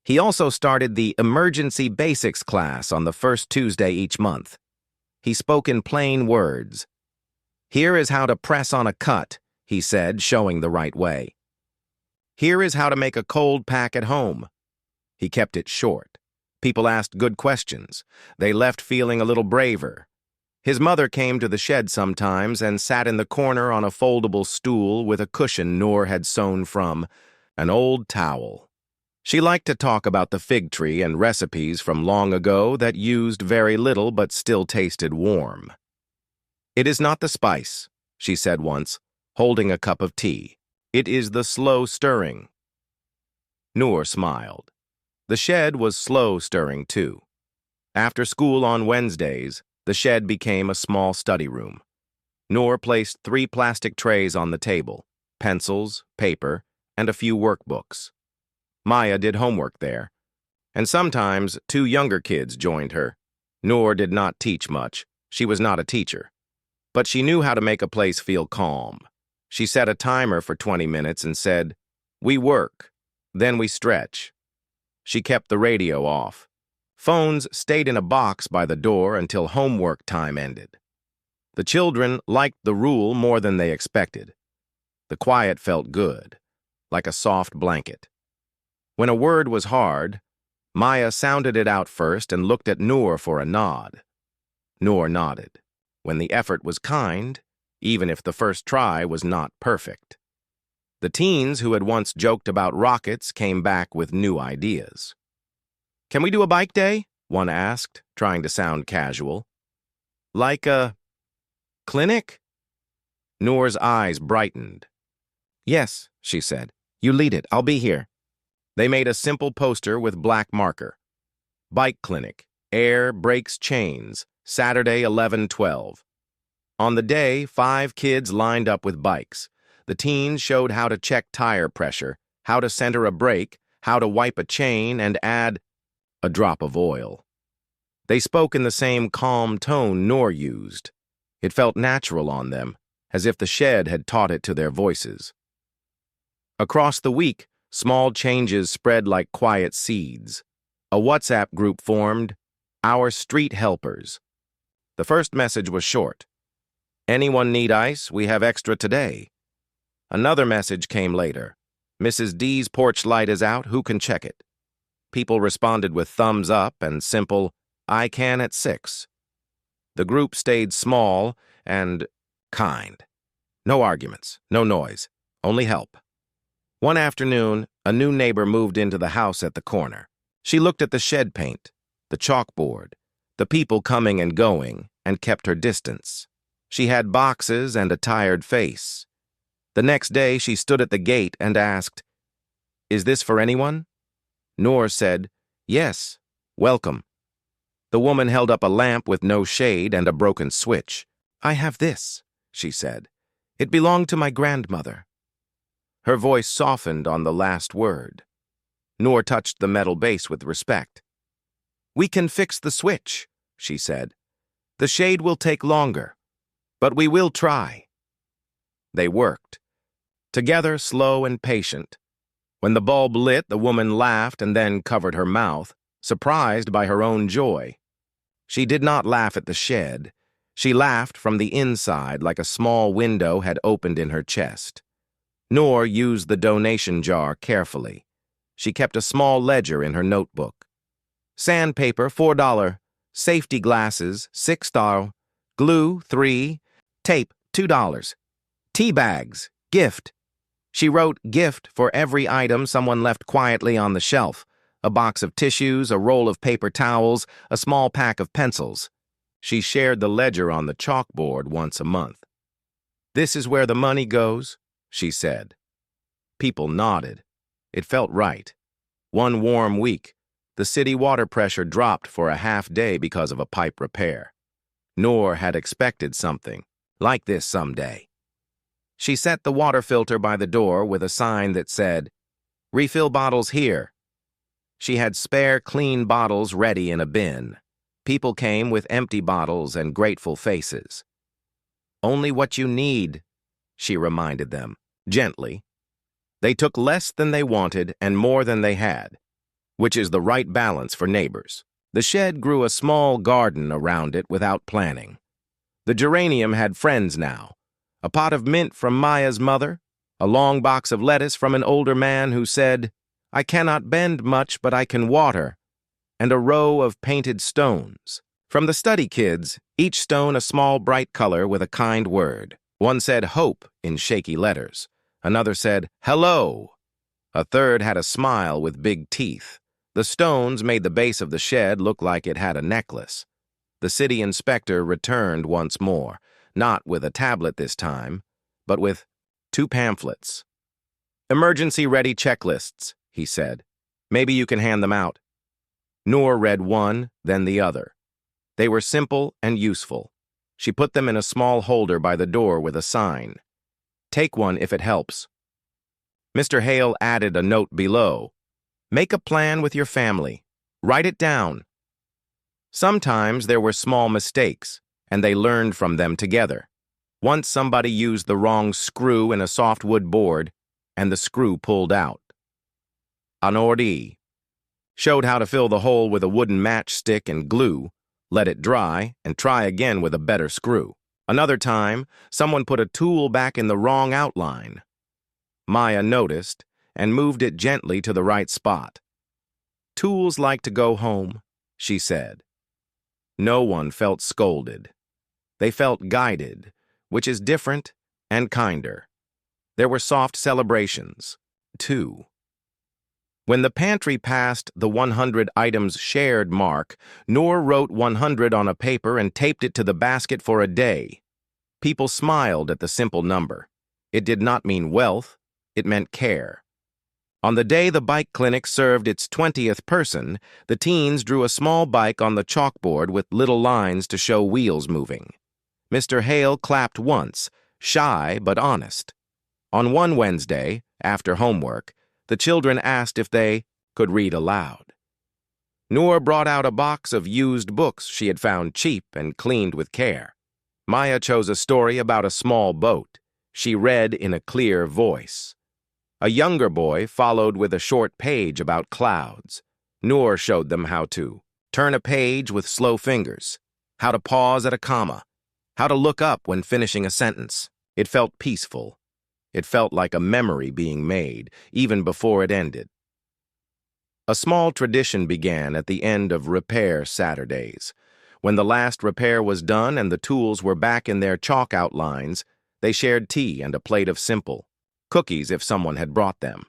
He also started the Emergency Basics class on the first Tuesday each month. He spoke in plain words. "Here is how to press on a cut," he said, showing the right way. "Here is how to make a cold pack at home." He kept it short. People asked good questions. They left feeling a little braver. His mother came to the shed sometimes and sat in the corner on a foldable stool with a cushion Noor had sewn from an old towel. She liked to talk about the fig tree and recipes from long ago that used very little but still tasted warm. "It is not the spice," she said once, holding a cup of tea. "It is the slow stirring." Noor smiled. The shed was slow stirring too. After school on Wednesdays, the shed became a small study room. Noor placed 3 plastic trays on the table, pencils, paper, and a few workbooks. Maya did homework there, and sometimes 2 younger kids joined her. Noor did not teach much. She was not a teacher. But she knew how to make a place feel calm. She set a timer for 20 minutes and said, "We work, then we stretch." She kept the radio off. Phones stayed in a box by the door until homework time ended. The children liked the rule more than they expected. The quiet felt good, like a soft blanket. When a word was hard, Maya sounded it out first and looked at Noor for a nod. Noor nodded. When the effort was kind, even if the first try was not perfect. The teens who had once joked about rockets came back with new ideas. "Can we do a bike day?" one asked, trying to sound casual. "Like a clinic?" Noor's eyes brightened. "Yes," she said. "You lead it. I'll be here." They made a simple poster with black marker. Bike clinic, air, brakes, chains, Saturday 11/12. On the day, 5 kids lined up with bikes. The teens showed how to check tire pressure, how to center a brake, how to wipe a chain and add a drop of oil. They spoke in the same calm tone Noor used. It felt natural on them, as if the shed had taught it to their voices. Across the week, small changes spread like quiet seeds. A WhatsApp group formed, Our Street Helpers. The first message was short. "Anyone need ice? We have extra today." Another message came later. "Mrs. D's porch light is out. Who can check it?" People responded with thumbs up and simple, "I can at 6." The group stayed small and kind. No arguments, no noise, only help. One afternoon, a new neighbor moved into the house at the corner. She looked at the shed paint, the chalkboard, the people coming and going, and kept her distance. She had boxes and a tired face. The next day, she stood at the gate and asked, "Is this for anyone?" Noor said, "Yes, welcome." The woman held up a lamp with no shade and a broken switch. "I have this," she said. "It belonged to my grandmother." Her voice softened on the last word. Noor touched the metal base with respect. "We can fix the switch," she said. "The shade will take longer, but we will try." They worked. Together, slow and patient. When the bulb lit, the woman laughed and then covered her mouth, surprised by her own joy. She did not laugh at the shed. She laughed from the inside like a small window had opened in her chest. Noor used the donation jar carefully. She kept a small ledger in her notebook. Sandpaper, $4. Safety glasses, $6. Glue, $3. Tape, $2. Tea bags, gift. She wrote gift for every item someone left quietly on the shelf. A box of tissues, a roll of paper towels, a small pack of pencils. She shared the ledger on the chalkboard once a month. "This is where the money goes," she said. People nodded. It felt right. One warm week, the city water pressure dropped for a half day because of a pipe repair. Noor had expected something like this someday. She set the water filter by the door with a sign that said, "Refill bottles here." She had spare, clean bottles ready in a bin. People came with empty bottles and grateful faces. "Only what you need," she reminded them, gently. They took less than they wanted and more than they had, which is the right balance for neighbors. The shed grew a small garden around it without planning. The geranium had friends now. A pot of mint from Maya's mother, a long box of lettuce from an older man who said, "I cannot bend much, but I can water," and a row of painted stones. From the study kids, each stone a small bright color with a kind word. One said hope in shaky letters. Another said hello. A third had a smile with big teeth. The stones made the base of the shed look like it had a necklace. The city inspector returned once more, not with a tablet this time, but with 2 pamphlets. "Emergency-ready checklists," he said. "Maybe you can hand them out." Noor read one, then the other. They were simple and useful. She put them in a small holder by the door with a sign. "Take one if it helps." Mr. Hale added a note below. "Make a plan with your family. Write it down." Sometimes there were small mistakes, and they learned from them together. Once somebody used the wrong screw in a softwood board, and the screw pulled out. An ordi showed how to fill the hole with a wooden matchstick and glue, let it dry, and try again with a better screw. Another time, someone put a tool back in the wrong outline. Maya noticed and moved it gently to the right spot. "Tools like to go home," she said. No one felt scolded. They felt guided, which is different and kinder. There were soft celebrations, too. When the pantry passed the 100 items shared mark, Noor wrote 100 on a paper and taped it to the basket for a day. People smiled at the simple number. It did not mean wealth, it meant care. On the day the bike clinic served its 20th person, the teens drew a small bike on the chalkboard with little lines to show wheels moving. Mr. Hale clapped once, shy but honest. On one Wednesday, after homework, the children asked if they could read aloud. Noor brought out a box of used books she had found cheap and cleaned with care. Maya chose a story about a small boat. She read in a clear voice. A younger boy followed with a short page about clouds. Noor showed them how to turn a page with slow fingers, how to pause at a comma, how to look up when finishing a sentence. It felt peaceful. It felt like a memory being made, even before it ended. A small tradition began at the end of repair Saturdays. When the last repair was done and the tools were back in their chalk outlines, they shared tea and a plate of simple cookies if someone had brought them.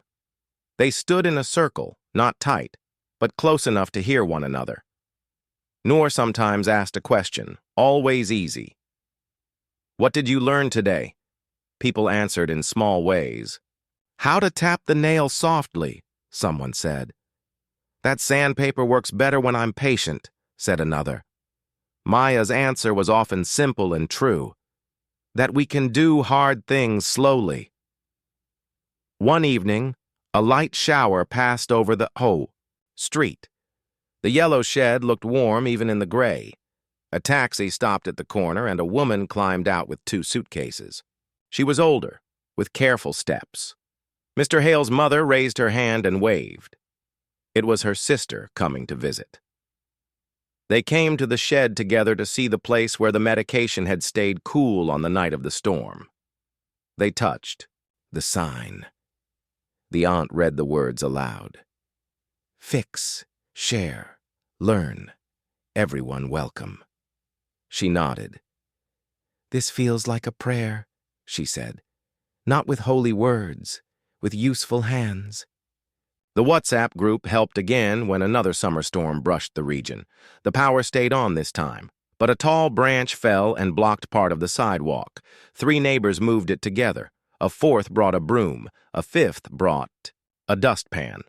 They stood in a circle, not tight, but close enough to hear one another. Noor sometimes asked a question, always easy. "What did you learn today?" People answered in small ways. "How to tap the nail softly," someone said. "That sandpaper works better when I'm patient," said another. Maya's answer was often simple and true. That we can do hard things slowly. One evening, a light shower passed over the street. The yellow shed looked warm even in the gray. A taxi stopped at the corner and a woman climbed out with 2 suitcases. She was older, with careful steps. Mr. Hale's mother raised her hand and waved. It was her sister coming to visit. They came to the shed together to see the place where the medication had stayed cool on the night of the storm. They touched the sign. The aunt read the words aloud. "Fix, share, learn, everyone welcome." She nodded. "This feels like a prayer," she said. "Not with holy words, with useful hands." The WhatsApp group helped again when another summer storm brushed the region. The power stayed on this time, but a tall branch fell and blocked part of the sidewalk. 3 neighbors moved it together. A 4th brought a broom. A 5th brought a dustpan.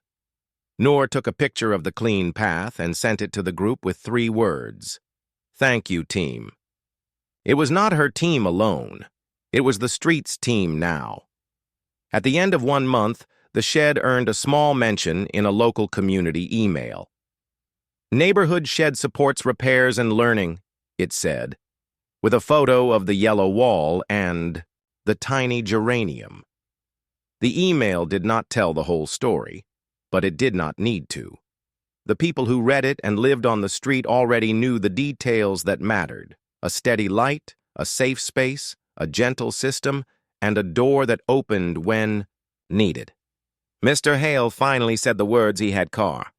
Noor took a picture of the clean path and sent it to the group with 3 words. "Thank you, team." It was not her team alone. It was the streets team now. At the end of 1 month, the shed earned a small mention in a local community email. "Neighborhood shed supports repairs and learning," it said, with a photo of the yellow wall and the tiny geranium. The email did not tell the whole story, but it did not need to. The people who read it and lived on the street already knew the details that mattered: a steady light, a safe space, a gentle system, and a door that opened when needed. Mr. Hale finally said the words he had car.